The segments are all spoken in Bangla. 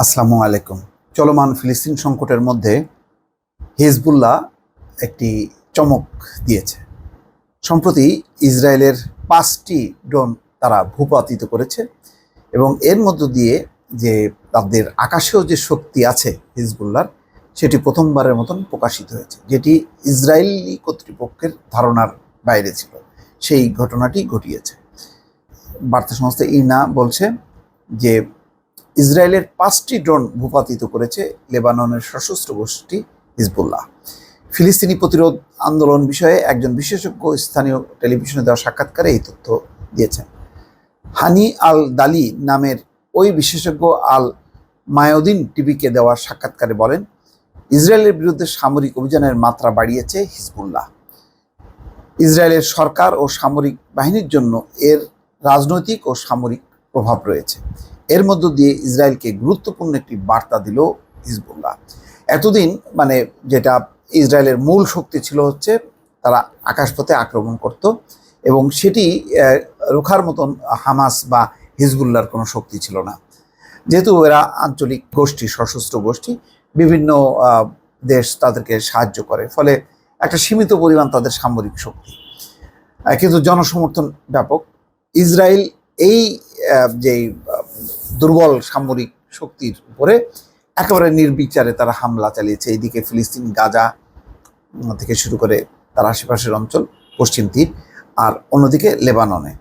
আসসালামু আলাইকুম। চলমান ফিলিস্তিন সংকটের মধ্যে হিজবুল্লাহ একটি চমক দিয়েছে। সম্প্রতি ইসরায়েলের 5টি ড্রোন তারা ভূপাতিত করেছে এবং এর মধ্য দিয়ে যে তাদের আকাশেও যে শক্তি আছে হিজবুল্লাহর, সেটি প্রথমবারের মতন প্রকাশিত হয়েছে, যেটি ইসরায়েলি কর্তৃপক্ষের ধারণার বাইরে ছিল। সেই ঘটনাটি ঘটিয়েছে। বার্তা সংস্থা ইনা বলছে যে ইসরায়েলের 5টি ড্রোন ভূপাতিত করেছে লেবাননের সশস্ত্র গোষ্ঠী হিজবুল্লাহ। ফিলিস্তিনি প্রতিরোধ আন্দোলন বিষয়ে একজন বিশেষজ্ঞ স্থানীয় টেলিভিশনে দেওয়া সাক্ষাৎকারে এই তথ্য দিয়েছেন। হানি আল দালি নামের ওই বিশেষজ্ঞ আল মায়োদিন টিভিকে দেওয়া সাক্ষাৎকারে বলেন, ইসরায়েলের বিরুদ্ধে সামরিক অভিযানের মাত্রা বাড়িয়েছে হিজবুল্লাহ। ইসরায়েলের সরকার ও সামরিক বাহিনীর জন্য এর রাজনৈতিক ও সামরিক প্রভাব রয়েছে। এর মধ্য দিয়ে ইসরায়েলকে গুরুত্বপূর্ণ একটি বার্তা দিল হিজবুল্লাহ। এতদিন যেটা ইসরায়েলের মূল শক্তি ছিল হচ্ছে তারা আকাশপথে আক্রমণ করত এবং সেটি রোখার মতন হামাস বা হিজবুল্লাহর কোনো শক্তি ছিল না। যেহেতু এরা আঞ্চলিক গোষ্ঠী, সশস্ত্র গোষ্ঠী, বিভিন্ন দেশ তাদেরকে সাহায্য করে, ফলে একটা সীমিত পরিমাণ তাদের সামরিক শক্তি, কিন্তু জনসমর্থন ব্যাপক। ইসরায়েল এই যে দুর্বল সামরিক শক্তির উপরে একেবারে নির্বিচারে তারা হামলা চালিয়েছে। এইদিকে ফিলিস্তিন, গাজা থেকে শুরু করে তার আশেপাশের অঞ্চল, পশ্চিম তীর, আর অন্যদিকে লেবাননে।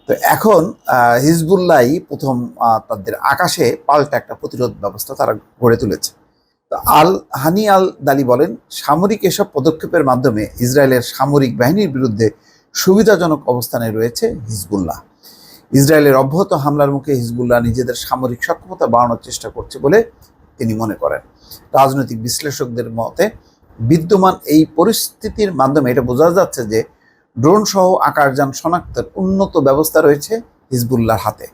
তো এখন হিজবুল্লাহই প্রথম তাদের আকাশে পাল্টা একটা প্রতিরোধ ব্যবস্থা তারা গড়ে তুলেছে। তো হানি আল দালি বলেন, সামরিক এসব পদক্ষেপের মাধ্যমে ইসরায়েলের সামরিক বাহিনীর বিরুদ্ধে সুবিধাজনক অবস্থানে রয়েছে হিজবুল্লাহ। ইসরায়েলের অব্যাহত হামলার মুখে হিজবুল্লাহ নিজেদের সামরিক সক্ষমতা বাড়ানোর চেষ্টা করছে বলে তিনি মনে করেন। রাজনৈতিক বিশ্লেষকদের মতে বিদ্যমান এই পরিস্থিতির মাধ্যমে এটা বোঝা যাচ্ছে যে ড্রোন সহ আকাশযান শনাক্তের উন্নত ব্যবস্থা রয়েছে হিজবুল্লাহর হাতে,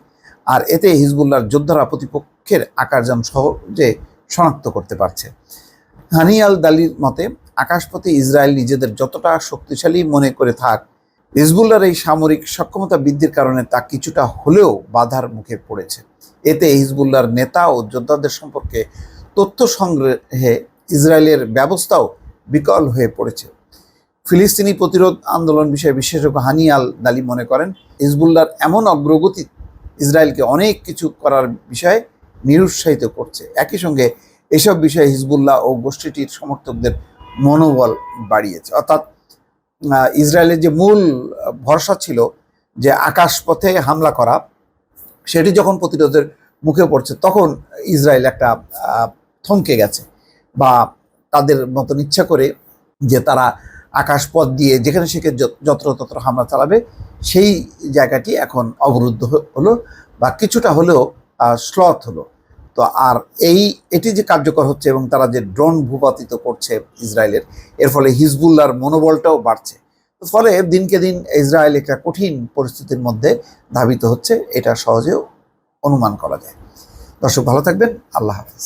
আর এতে হিজবুল্লাহর যোদ্ধারা প্রতিপক্ষের আকাশযান সহজে শনাক্ত করতে পারছে। হানি আল দালির মতে আকাশপথে ইসরায়েল নিজেদের যতটা শক্তিশালী মনে করে থাক, হিজবুল্লাহর এই সামরিক সক্ষমতা বৃদ্ধির কারণে তা কিছুটা হলেও বাধার মুখে পড়েছে। এতে হিজবুল্লাহর নেতা ও যোদ্ধাদের সম্পর্কে তথ্য সংগ্রহে ইসরায়েলের ব্যবস্থাও বিকল হয়ে পড়েছে। ফিলিস্তিনি প্রতিরোধ আন্দোলন বিষয়ে বিশেষজ্ঞ হানি আল দালি মনে করেন, হিজবুল্লাহর এমন অগ্রগতি ইসরায়েলকে অনেক কিছু করার বিষয়ে নিরুৎসাহিত করছে। একই সঙ্গে এসব বিষয়ে হিজবুল্লাহ ও গোষ্ঠীটির সমর্থকদের মনোবল বাড়িয়েছে। অর্থাৎ ইসরায়েলের যে মূল ভরসা ছিল যে আকাশপথে হামলা করা, সেটি যখন প্রতিরোধের মুখে পড়ছে, তখন ইসরায়েল একটা থমকে গেছে, বা তাদের মতন ইচ্ছা করে যে তারা আকাশপথ দিয়ে যেখানে সেখানে যত্রতত্র হামলা চালাবে, সেই জায়গাটি এখন অবরুদ্ধ হলো বা কিছুটা হলেও স্লথ হলো। তো আর এটি যে কার্যকর হচ্ছে এবং তারা যে ড্রোন ভূপাতিত করছে ইসরায়েলের, এর ফলে হিজবুল্লাহর মনোবলটাও বাড়ছে। ফলে দিনকে দিন ইসরায়েল একটা কঠিন পরিস্থিতির মধ্যে ধাবিত হচ্ছে, এটা সহজেও অনুমান করা যায়। দর্শক, ভালো থাকবেন। আল্লাহ হাফিজ।